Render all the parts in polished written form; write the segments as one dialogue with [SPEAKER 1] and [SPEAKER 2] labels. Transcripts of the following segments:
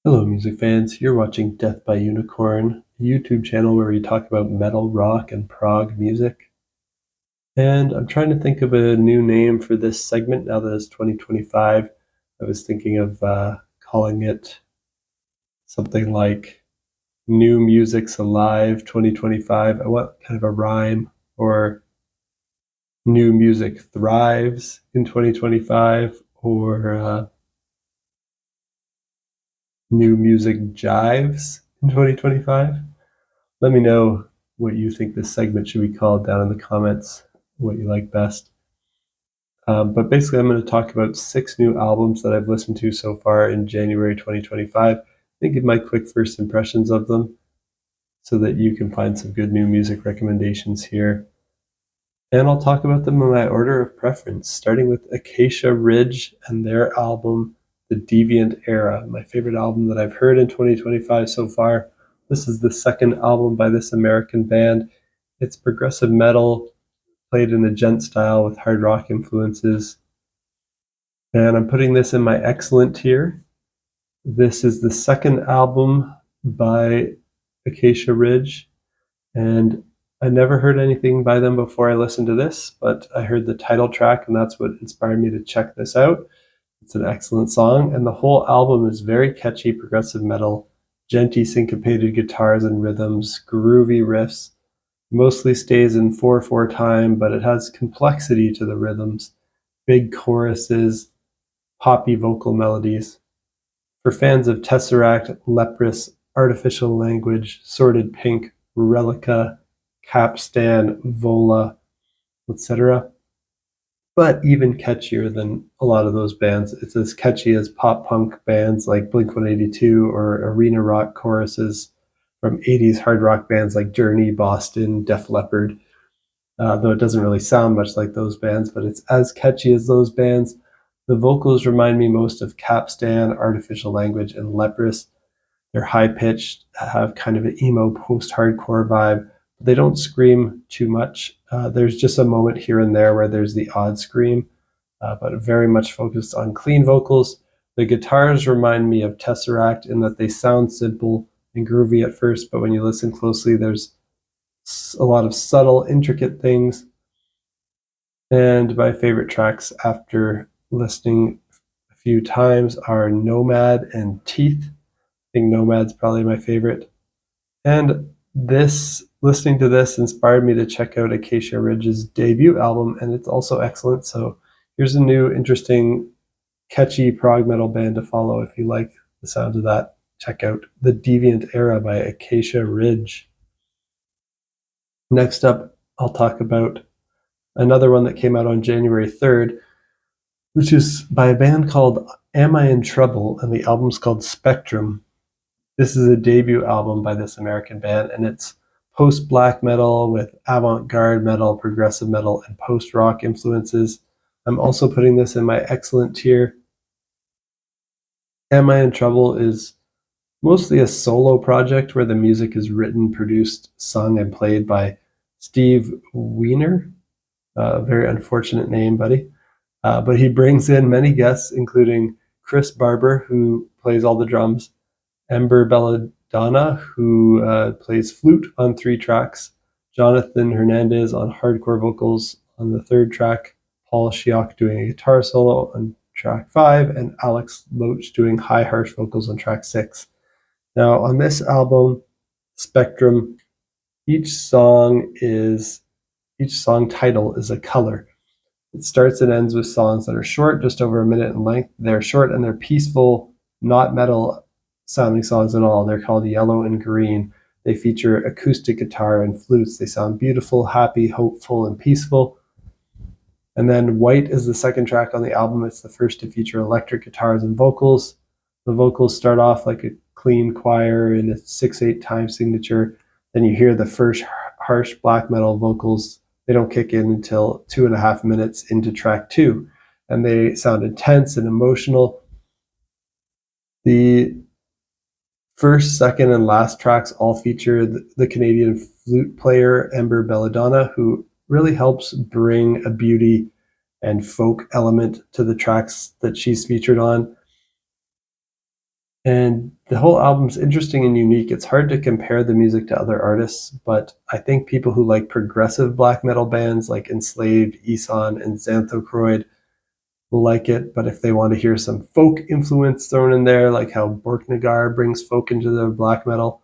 [SPEAKER 1] Hello, music fans. You're watching Death by Unicorn, a YouTube channel where we talk about metal, rock, and prog music. And I'm trying to think of a new name for this segment now that it's 2025. I was thinking of calling it something like New Music's Alive 2025. I want kind of a rhyme, or New Music Thrives in 2025, or New Music Jives in 2025. Let me know what you think this segment should be called down in the comments, what you like best. But basically, I'm going to talk about 6 new albums that I've listened to so far in January 2025 and give my quick first impressions of them so that you can find some good new music recommendations here. And I'll talk about them in my order of preference, starting with Acacia Ridge and their album, The Deviant Era, my favorite album that I've heard in 2025 so far. This is the second album by this American band. It's progressive metal, played in a gent style with hard rock influences. And I'm putting this in my excellent tier. This is the second album by Acacia Ridge, and I never heard anything by them before I listened to this, but I heard the title track, and that's what inspired me to check this out. It's an excellent song, and the whole album is very catchy progressive metal, genty syncopated guitars and rhythms, groovy riffs. Mostly stays in 4/4 time, but it has complexity to the rhythms, big choruses, poppy vocal melodies. For fans of Tesseract, Leprous, Artificial Language, Sordid Pink, Relica, Capstan, Vola, etc. But even catchier than a lot of those bands. It's as catchy as pop-punk bands like Blink-182 or arena rock choruses from 80s hard rock bands like Journey, Boston, Def Leppard, though it doesn't really sound much like those bands, but it's as catchy as those bands. The vocals remind me most of Capstan, Artificial Language, and Leprous. They're high-pitched, have kind of an emo post-hardcore vibe. They don't scream too much. There's just a moment here and there where there's the odd scream, but very much focused on clean vocals. The guitars remind me of Tesseract in that they sound simple and groovy at first, but when you listen closely, there's a lot of subtle, intricate things. And my favorite tracks after listening a few times are Nomad and Teeth. I think Nomad's probably my favorite. And listening to this inspired me to check out Acacia Ridge's debut album, and it's also excellent. So here's a new, interesting, catchy prog metal band to follow if you like the sound of that. Check out The Deviant Era by Acacia Ridge. Next up, I'll talk about another one that came out on January 3rd, which is by a band called Am I in Trouble, and the album's called Spectrum. This is a debut album by this American band, and it's post-black metal with avant-garde metal, progressive metal, and post-rock influences. I'm also putting this in my excellent tier. Am I in Trouble is mostly a solo project where the music is written, produced, sung, and played by Steve Weiner. Very unfortunate name, buddy. But he brings in many guests, including Chris Barber, who plays all the drums, Ember Belladonna, who plays flute on 3 tracks, Jonathan Hernandez on hardcore vocals on the 3rd track, Paul Schiok doing a guitar solo on track 5, and Alex Loach doing high harsh vocals on track 6. Now on this album, Spectrum, each song title is a color. It starts and ends with songs that are short, just over a minute in length. They're short and they're peaceful, not metal sounding songs at all. They're called Yellow and Green. They feature acoustic guitar and flutes. They sound beautiful, happy, hopeful, and peaceful. And then White is the second track on the album. It's the first to feature electric guitars and vocals. The vocals start off like a clean choir in a 6/8 time signature. Then you hear the first harsh black metal vocals. They don't kick in until 2.5 minutes into track 2, and they sound intense and emotional. The first, second, and last tracks all feature the Canadian flute player Ember Belladonna, who really helps bring a beauty and folk element to the tracks that she's featured on. And the whole album's interesting and unique. It's hard to compare the music to other artists, but I think people who like progressive black metal bands like Enslaved, Eson, and Xanthocroid will like it. But if they want to hear some folk influence thrown in there, like how Borknagar brings folk into their black metal,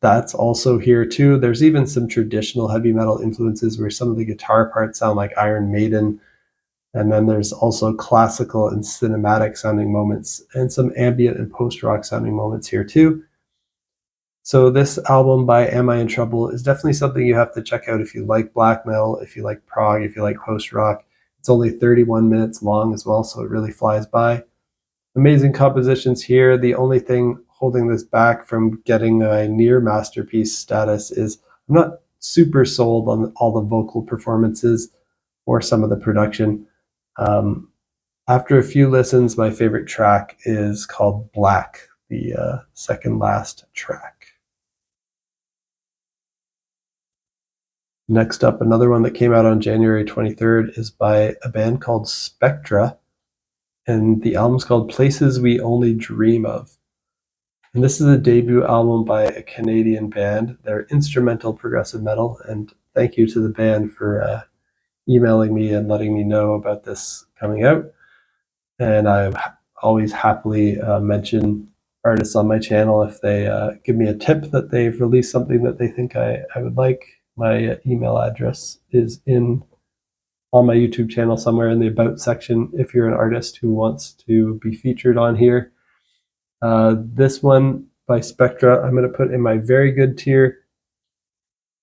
[SPEAKER 1] that's also here too. There's even some traditional heavy metal influences where some of the guitar parts sound like Iron Maiden. And then there's also classical and cinematic sounding moments and some ambient and post-rock sounding moments here too. So this album by Am I in Trouble is definitely something you have to check out if you like black metal, if you like prog, if you like post-rock. It's only 31 minutes long as well, so it really flies by. Amazing compositions here. The only thing holding this back from getting a near masterpiece status is I'm not super sold on all the vocal performances or some of the production. After a few listens, my favorite track is called Black, the second last track. Next up, another one that came out on January 23rd is by a band called Spectra, and the album's called Places We Only Dream Of. And this is a debut album by a Canadian band. They're instrumental progressive metal, and thank you to the band for emailing me and letting me know about this coming out. And I always happily mention artists on my channel if they give me a tip that they've released something that they think I would like. My email address is on my YouTube channel somewhere in the About section if you're an artist who wants to be featured on here. This one by Spectra, I'm going to put in my very good tier.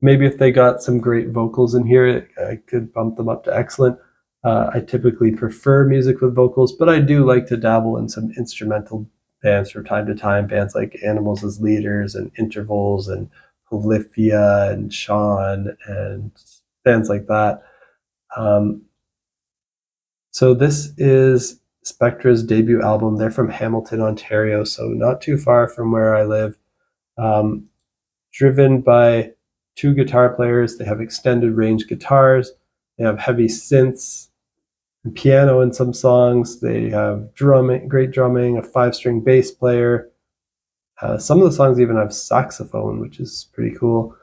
[SPEAKER 1] Maybe if they got some great vocals in here, I could bump them up to excellent. I typically prefer music with vocals, but I do like to dabble in some instrumental bands from time to time, bands like Animals as Leaders and Intervals and Polyphia and Sean and bands like that. So this is Spectra's debut album. They're from Hamilton, Ontario, so not too far from where I live. Driven by two guitar players. They have extended range guitars. They have heavy synths and piano in some songs. They have drumming, great drumming, a 5-string bass player. Some of the songs even have saxophone, which is pretty cool.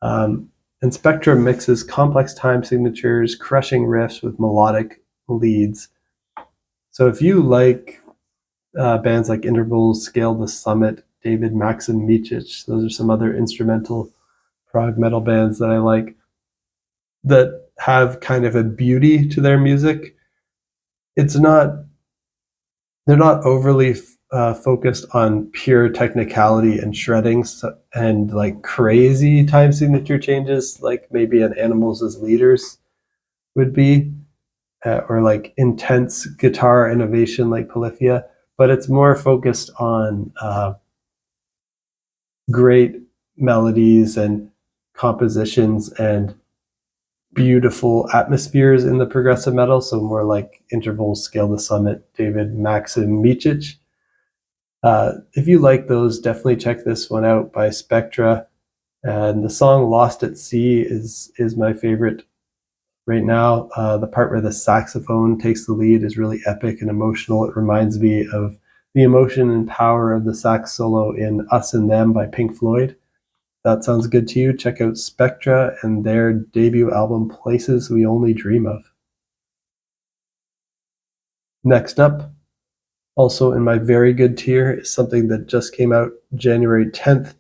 [SPEAKER 1] And Spectra mixes complex time signatures, crushing riffs with melodic leads. So if you like bands like Intervals, Scale the Summit, David Maximicic, those are some other instrumental prog metal bands that I like that have kind of a beauty to their music. They're not overly focused on pure technicality and shredding and like crazy time signature changes like maybe an Animals as Leaders would be, or like intense guitar innovation like Polyphia, but it's more focused on great melodies and compositions and beautiful atmospheres in the progressive metal. So more like Intervals, Scale the Summit, David Maximicic. If you like those, definitely check this one out by Spectra. And the song Lost at Sea is my favorite right now. The part where the saxophone takes the lead is really epic and emotional. It reminds me of the emotion and power of the sax solo in Us and Them by Pink Floyd. That sounds good to you. Check out Spectra and their debut album, Places We Only Dream Of. Next up, also in my very good tier, is something that just came out January 10th.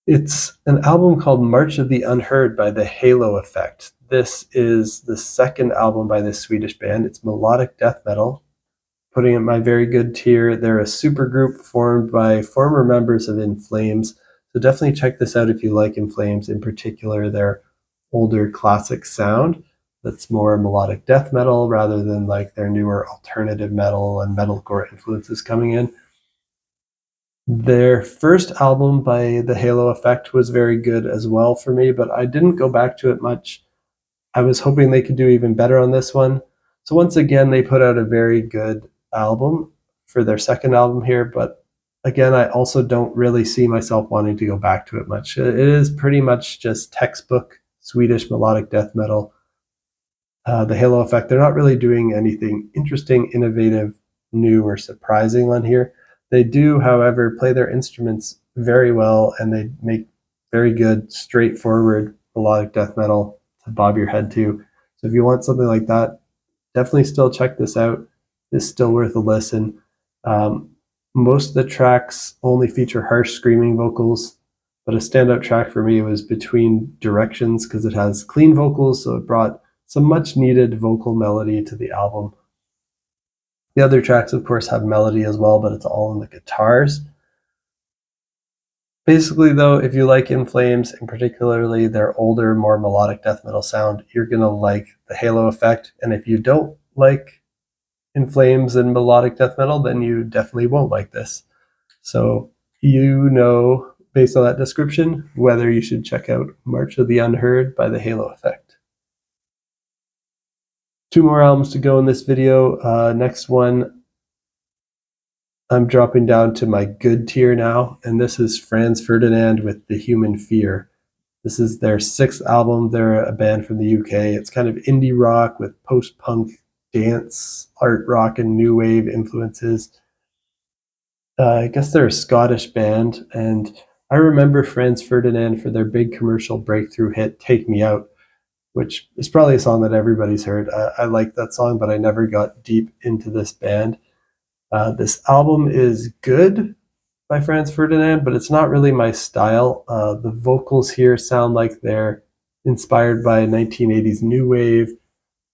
[SPEAKER 1] It's an album called March of the Unheard by the Halo Effect. This is the second album by this Swedish band. It's melodic death metal. Putting it in my very good tier, they're a supergroup formed by former members of In Flames. So definitely check this out if you like In Flames, in particular their older classic sound that's more melodic death metal rather than like their newer alternative metal and metalcore influences coming in. Their first album by the Halo Effect was very good as well for me, but I didn't go back to it much. I was hoping they could do even better on this one. So once again, they put out a very good album for their second album here, but again, I also don't really see myself wanting to go back to it much. It is pretty much just textbook Swedish melodic death metal. The Halo Effect, they're not really doing anything interesting, innovative, new, or surprising on here. They do, however, play their instruments very well, and they make very good, straightforward melodic death metal to bob your head to. So if you want something like that, definitely still check this out. It's still worth a listen. Most of the tracks only feature harsh screaming vocals, but a standout track for me was Between Directions because it has clean vocals, so it brought some much needed vocal melody to the album. The other tracks, of course, have melody as well, but it's all in the guitars. Basically, though, if you like In Flames, and particularly their older, more melodic death metal sound, you're going to like the Halo Effect. And if you don't like In Flames and melodic death metal, then you definitely won't like this. So you know, based on that description, whether you should check out March of the Unheard by the Halo Effect. 2 more albums to go in this video. Next one, I'm dropping down to my good tier now, and this is Franz Ferdinand with The Human Fear. This is their 6th album. They're a band from the UK. It's kind of indie rock with post-punk, dance, art rock, and new wave influences. I guess they're a Scottish band, and I remember Franz Ferdinand for their big commercial breakthrough hit, Take Me Out, which is probably a song that everybody's heard. I like that song, but I never got deep into this band. This album is good by Franz Ferdinand, but it's not really my style. The vocals here sound like they're inspired by 1980s new wave.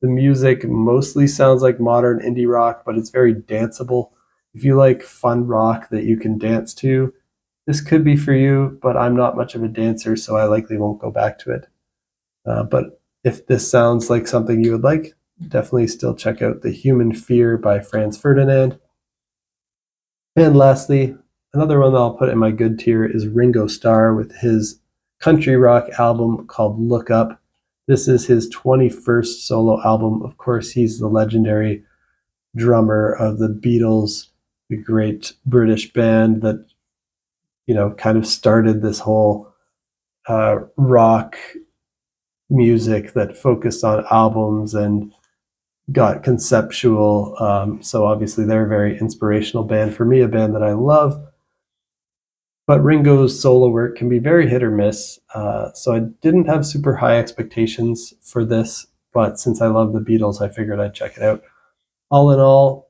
[SPEAKER 1] The music mostly sounds like modern indie rock, but it's very danceable. If you like fun rock that you can dance to, this could be for you, but I'm not much of a dancer, so I likely won't go back to it. But if this sounds like something you would like, definitely still check out The Human Fear by Franz Ferdinand. And lastly, another one that I'll put in my good tier is Ringo Starr with his country rock album called Look Up. This is his 21st solo album. Of course, he's the legendary drummer of the Beatles, the great British band that, you know, kind of started this whole rock music that focused on albums and got conceptual. So obviously they're a very inspirational band for me, a band that I love. But Ringo's solo work can be very hit or miss. So I didn't have super high expectations for this, but since I love the Beatles, I figured I'd check it out. All in all,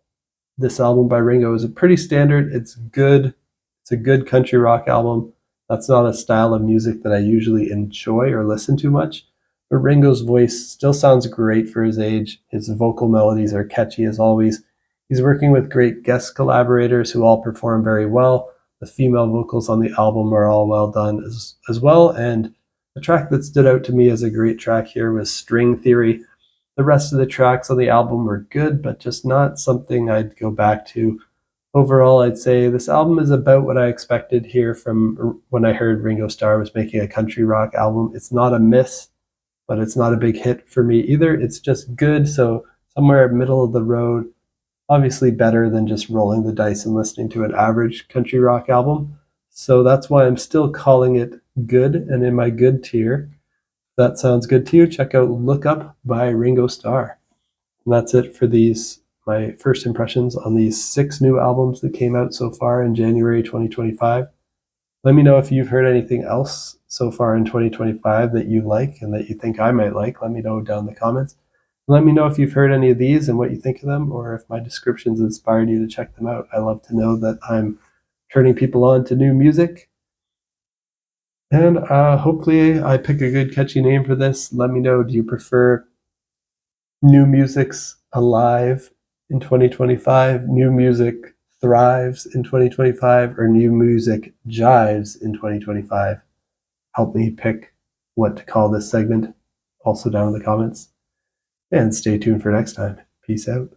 [SPEAKER 1] this album by Ringo is a pretty standard. It's good. It's a good country rock album. That's not a style of music that I usually enjoy or listen to much. But Ringo's voice still sounds great for his age. His vocal melodies are catchy as always. He's working with great guest collaborators who all perform very well. The female vocals on the album are all well done as well. And the track that stood out to me as a great track here was String Theory. The rest of the tracks on the album were good, but just not something I'd go back to. Overall, I'd say this album is about what I expected here from when I heard Ringo Starr was making a country rock album. It's not a miss, but it's not a big hit for me either. It's just good, so somewhere middle of the road. Obviously better than just rolling the dice and listening to an average country rock album. So that's why I'm still calling it good and in my good tier. If that sounds good to you, check out Look Up by Ringo Starr. And that's it for these, my first impressions on these 6 new albums that came out so far in January 2025. Let me know if you've heard anything else so far in 2025 that you like and that you think I might like. Let me know down in the comments. Let me know if you've heard any of these and what you think of them, or if my descriptions inspired you to check them out. I love to know that I'm turning people on to new music. And hopefully I pick a good catchy name for this. Let me know, do you prefer New Music's Alive in 2025, New Music Thrives in 2025, or New Music Jives in 2025? Help me pick what to call this segment, also down in the comments. And stay tuned for next time. Peace out.